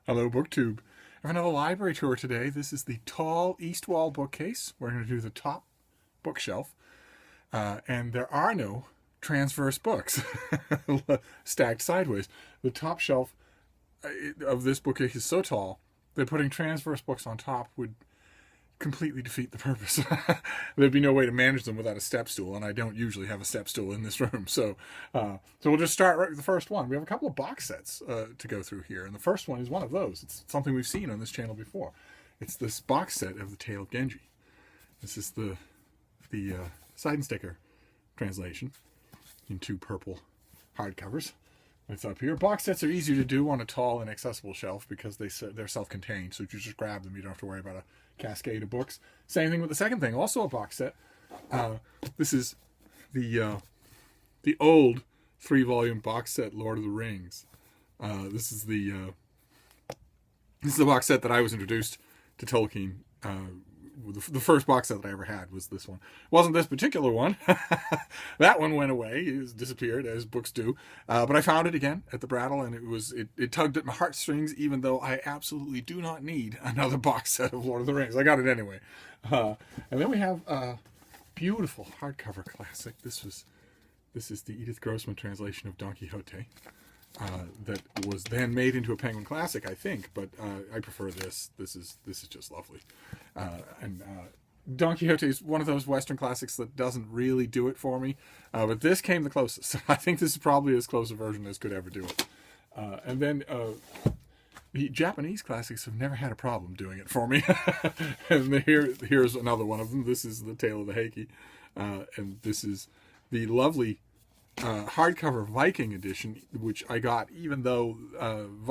Hello, BookTube. I have another library tour today. This is the tall east wall bookcase. We're going to do the top bookshelf. And there are no transverse books stacked sideways. The top shelf of this bookcase is so tall that putting transverse books on top would completely defeat the purpose. There'd be no way to manage them without a step stool, and I don't usually have a step stool in this room. So we'll just start right with the first one. We have a couple of box sets to go through here, and the first one is one of those. It's something we've seen on this channel before. It's this box set of The Tale of Genji. This is the side and sticker translation in two purple hardcovers. It's up here. Box sets are easier to do on a tall and accessible shelf because they're self-contained, so you just grab them. You don't have to worry about a cascade of books. Same thing with the second thing, also a box set. This is the old 3-volume box set Lord of the Rings. This is the box set that I was introduced to Tolkien. The first box set that I ever had was this one. It wasn't this particular one. That one went away. It disappeared, as books do. But I found it again at the Brattle, and it tugged at my heartstrings, even though I absolutely do not need another box set of Lord of the Rings. I got it anyway. And then we have a beautiful hardcover classic. This is the Edith Grossman translation of Don Quixote. That was then made into a Penguin Classic, I think, but I prefer this. This is just lovely. Don Quixote is one of those Western classics that doesn't really do it for me, but this came the closest. I think this is probably as close a version as could ever do it. And then the Japanese classics have never had a problem doing it for me. And here's another one of them. This is The Tale of the Heike, and this is the lovely hardcover Viking edition, which I got even though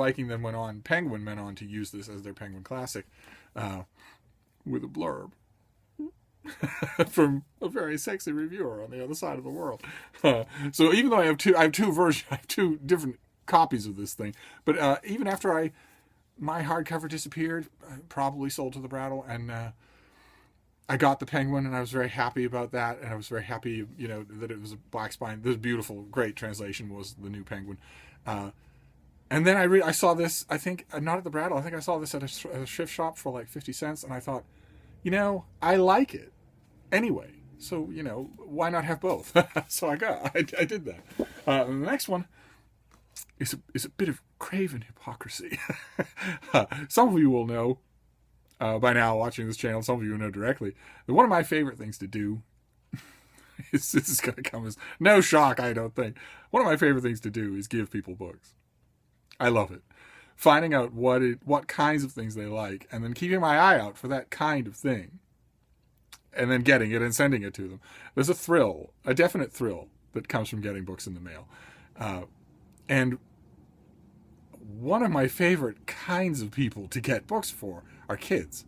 Penguin went on to use this as their Penguin Classic, with a blurb from a very sexy reviewer on the other side of the world. So even though I have two versions, I have two different copies of this thing, but even after my hardcover disappeared, probably sold to the Brattle, and I got the Penguin, and I was very happy about that, and I was very happy, that it was a black spine. This beautiful, great translation was the new Penguin. And then I saw this, I think, not at the Brattle, I think I saw this at a thrift shop for like 50 cents, and I thought, I like it anyway, so, why not have both? So I did that. The next one is a bit of craven hypocrisy. Some of you will know by now watching this channel, some of you know directly, that one of my favorite things to do this is going to come as no shock, I don't think. One of my favorite things to do is give people books. I love it. Finding out what kinds of things they like, and then keeping my eye out for that kind of thing, and then getting it and sending it to them. There's a definite thrill that comes from getting books in the mail. And one of my favorite kinds of people to get books for are kids.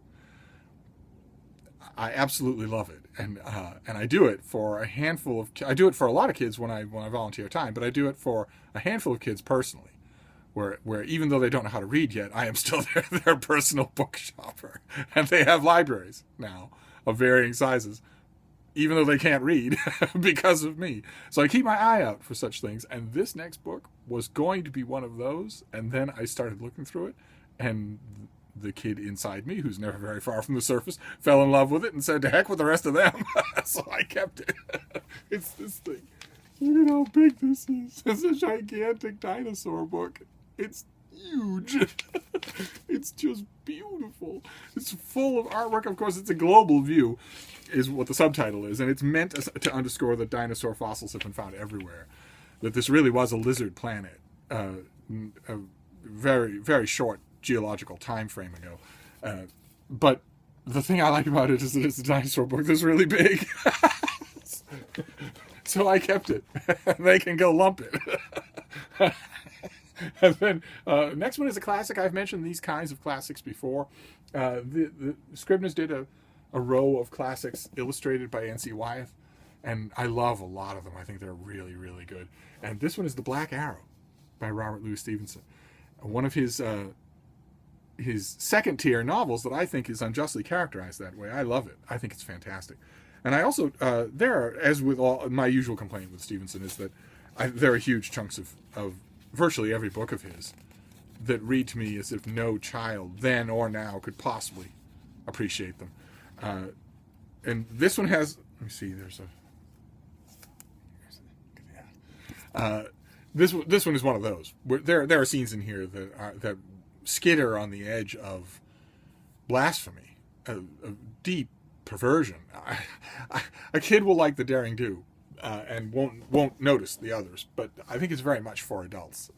I absolutely love it, and I do it for a handful of. I do it for a lot of kids when I volunteer time, but I do it for a handful of kids personally, where even though they don't know how to read yet, I am still their personal book shopper, and they have libraries now of varying sizes, even though they can't read because of me. So I keep my eye out for such things, and this next book was going to be one of those, and then I started looking through it, and the kid inside me, who's never very far from the surface, fell in love with it and said, to heck with the rest of them. So I kept it. It's this thing. Look at how big this is. It's a gigantic dinosaur book. It's huge. It's just beautiful. It's full of artwork. Of course, it's a global view, is what the subtitle is, and it's meant to underscore that dinosaur fossils have been found everywhere. That this really was a lizard planet, a very, very short geological time frame ago. But the thing I like about it is that it's a dinosaur book that's really big. So I kept it. They can go lump it. And then next one is a classic. I've mentioned these kinds of classics before. The Scribners did a row of classics illustrated by N.C. Wyeth, and I love a lot of them. I think they're really, really good. And this one is The Black Arrow by Robert Louis Stevenson. One of his second-tier novels that I think is unjustly characterized that way. I love it. I think it's fantastic. And I also, as with all my usual complaint with Stevenson, is that there are huge chunks of virtually every book of his that read to me as if no child then or now could possibly appreciate them. And this one has, let me see, this one is one of those. There are scenes in here that skitter on the edge of blasphemy, of deep perversion. A kid will like the daring do, and won't notice the others. But I think it's very much for adults.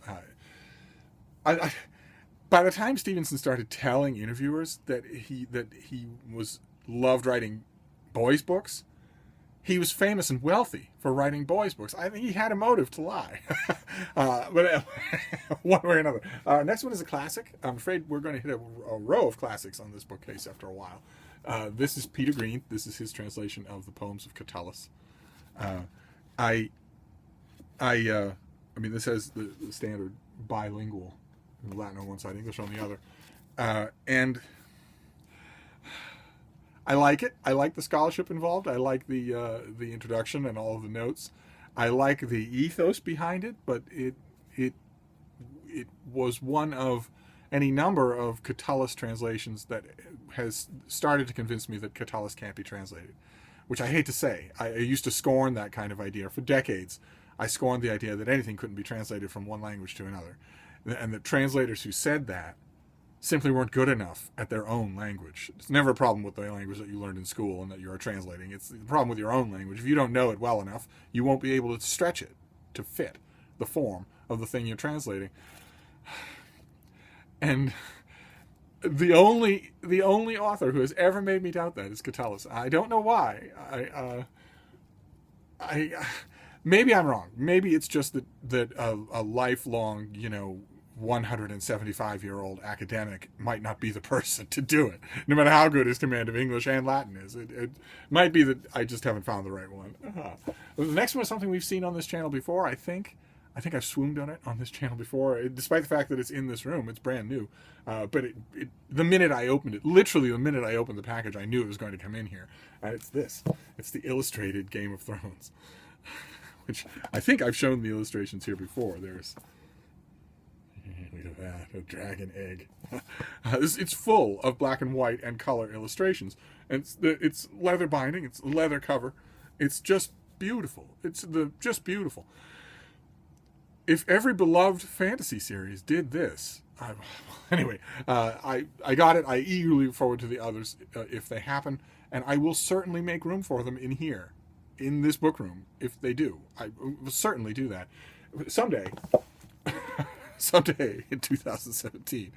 By the time Stevenson started telling interviewers that he loved writing boys' books, he was famous and wealthy for writing boys' books. I think he had a motive to lie. But one way or another. Next one is a classic. I'm afraid we're going to hit a row of classics on this bookcase after a while. This is Peter Green. This is his translation of the poems of Catalis. I mean, this has the standard bilingual, Latin on one side, English on the other. And I like it. I like the scholarship involved. I like the introduction and all of the notes. I like the ethos behind it, but it was one of any number of Catalis translations that has started to convince me that Catalis can't be translated, which I hate to say. I used to scorn that kind of idea. For decades, I scorned the idea that anything couldn't be translated from one language to another, and that translators who said that simply weren't good enough at their own language. It's never a problem with the language that you learned in school and that you are translating. It's the problem with your own language. If you don't know it well enough, you won't be able to stretch it to fit the form of the thing you're translating. And the only author who has ever made me doubt that is Catalis. I don't know why. Maybe I'm wrong. Maybe it's just that a lifelong, 175-year-old academic might not be the person to do it, no matter how good his command of English and Latin is. It might be that I just haven't found the right one. The next one is something we've seen on this channel before. I think I've swooned on it on this channel before, despite the fact that it's in this room. It's brand new. But the minute I opened it, literally the minute I opened the package, I knew it was going to come in here. And it's this. It's the illustrated Game of Thrones, which I think I've shown the illustrations here before. Look at that, a dragon egg. It's full of black and white and color illustrations. And it's leather binding, it's leather cover. It's just beautiful. Just beautiful. If every beloved fantasy series did this, anyway, I got it. I eagerly look forward to the others if they happen, and I will certainly make room for them in here, in this book room, if they do. I will certainly do that. Someday in 2017,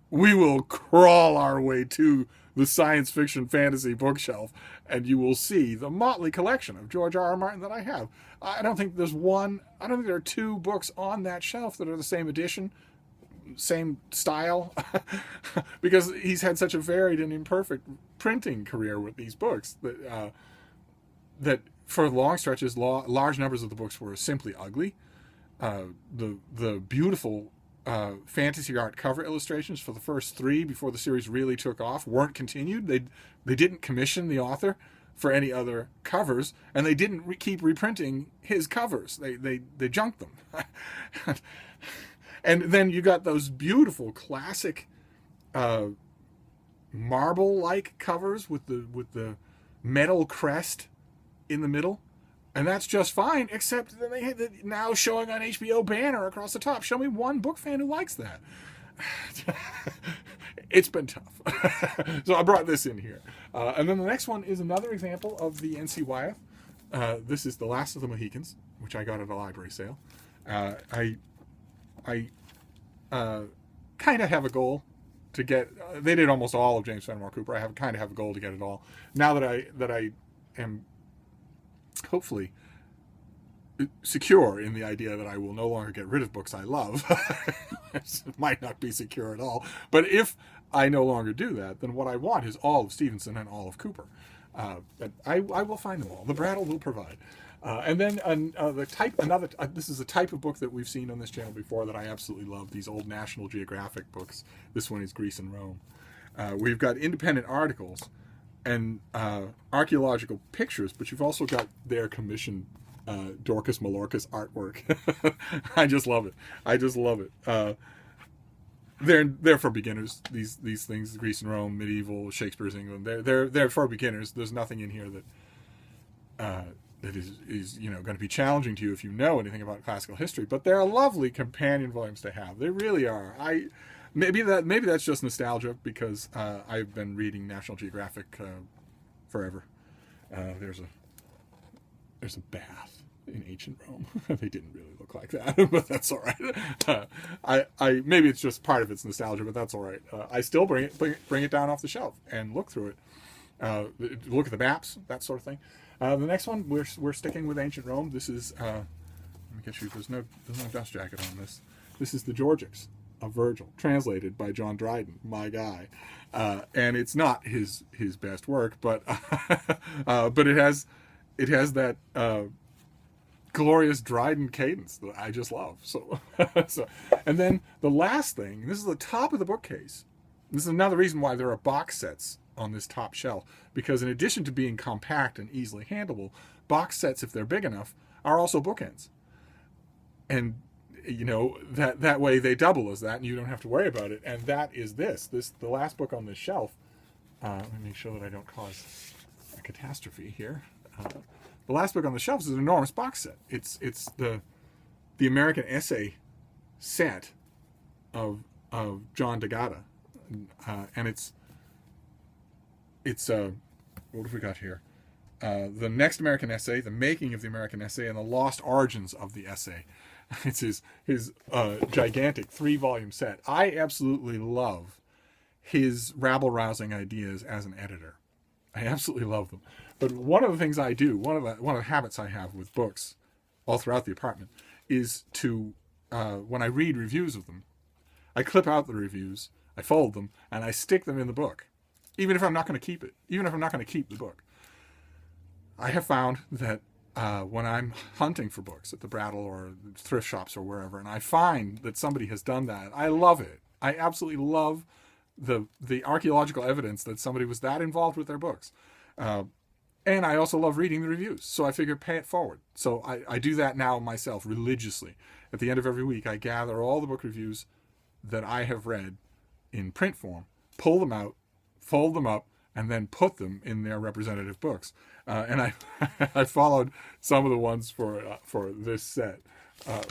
we will crawl our way to the science fiction fantasy bookshelf, and you will see the motley collection of George R.R. Martin that I have. I don't think there are two books on that shelf that are the same edition, same style, because he's had such a varied and imperfect printing career with these books that for long stretches, large numbers of the books were simply ugly. The beautiful fantasy art cover illustrations for the first three, before the series really took off, weren't continued. They didn't commission the author for any other covers, and they didn't keep reprinting his covers. They junked them. And then you got those beautiful classic marble-like covers with the metal crest in the middle. And that's just fine, except that they had now showing on HBO banner across the top. Show me one book fan who likes that. It's been tough. So I brought this in here. And then the next one is another example of the N.C. Wyeth. This is The Last of the Mohicans, which I got at a library sale. I kind of have a goal to get... they did almost all of James Fenimore Cooper. I kind of have a goal to get it all. Now that I am hopefully secure in the idea that I will no longer get rid of books I love. It might not be secure at all. But if I no longer do that, then what I want is all of Stevenson and all of Cooper. But I will find them all. The Brattle will provide. And then this is a type of book that we've seen on this channel before that I absolutely love, these old National Geographic books. This one is Greece and Rome. We've got independent articles and archaeological pictures, but you've also got their commissioned Dorcas Malorcas artwork. I just love it. they're for beginners. These things, Greece and Rome, medieval, Shakespeare's England, they're for beginners. There's nothing in here that is going to be challenging to you if you know anything about classical history. But they're lovely companion volumes to have. They really are. Maybe that's just nostalgia because I've been reading National Geographic forever. There's a bath in ancient Rome. They didn't really look like that, but that's all right. I maybe it's just part of its nostalgia, but that's all right. I still bring it down off the shelf and look through it. Look at the maps, that sort of thing. The next one, we're sticking with ancient Rome. This is let me get you. There's no dust jacket on this. This is the Georgics of Virgil, translated by John Dryden, my guy, and it's not his best work, but but it has that glorious Dryden cadence that I just love. So, and then the last thing, this is the top of the bookcase. This is another reason why there are box sets on this top shelf, because in addition to being compact and easily handleable, box sets, if they're big enough, are also bookends. And that way they double as that, and you don't have to worry about it. And that is the last book on this shelf. Let me make sure that I don't cause a catastrophe here. The last book on the shelf is an enormous box set. It's the American essay set of John Dagata, and it's what have we got here? The Next American Essay, The Making of the American Essay, and The Lost Origins of the Essay. It's his gigantic 3-volume set. I absolutely love his rabble-rousing ideas as an editor. I absolutely love them. But one of the things I do, one of the habits I have with books all throughout the apartment, is to when I read reviews of them, I clip out the reviews, I fold them, and I stick them in the book, even if I'm not going to keep it, even if I'm not going to keep the book. I have found that when I'm hunting for books at the Brattle or thrift shops or wherever, and I find that somebody has done that, I love it. I absolutely love the archaeological evidence that somebody was that involved with their books. And I also love reading the reviews, so I figure pay it forward. So I do that now myself religiously. At the end of every week, I gather all the book reviews that I have read in print form, pull them out, fold them up, and then put them in their representative books. And I followed some of the ones for this set,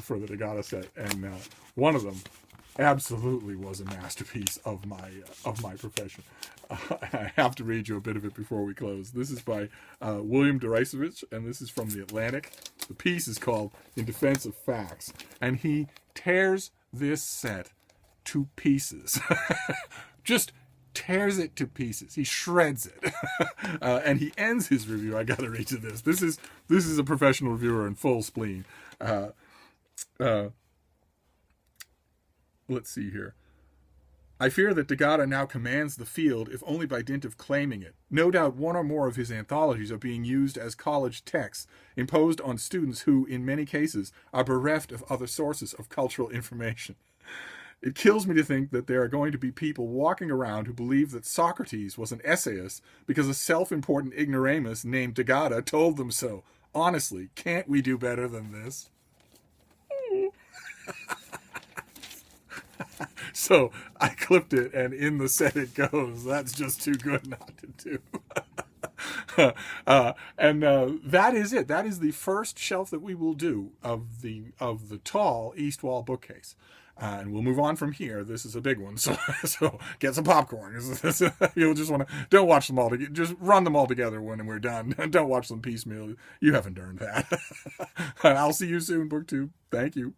for the Dagata set, and one of them absolutely was a masterpiece of my profession. I have to read you a bit of it before we close. This is by William Derasevich, and this is from The Atlantic. The piece is called In Defense of Facts, and he tears this set to pieces. Just tears it to pieces. He shreds it. And he ends his review. I gotta read you this. This is a professional reviewer in full spleen. Let's see here. I fear that Dagata now commands the field, if only by dint of claiming it. No doubt one or more of his anthologies are being used as college texts, imposed on students who, in many cases, are bereft of other sources of cultural information. It kills me to think that there are going to be people walking around who believe that Socrates was an essayist because a self-important ignoramus named Dagata told them so. Honestly, can't we do better than this? So I clipped it, and in the set it goes. That's just too good not to do. And that is it. That is the first shelf that we will do of the tall east wall bookcase. And we'll move on from here. This is a big one, so get some popcorn. You'll just want to don't watch them all together. Just run them all together when we're done. Don't watch them piecemeal. You haven't earned that. And I'll see you soon, BookTube. Thank you.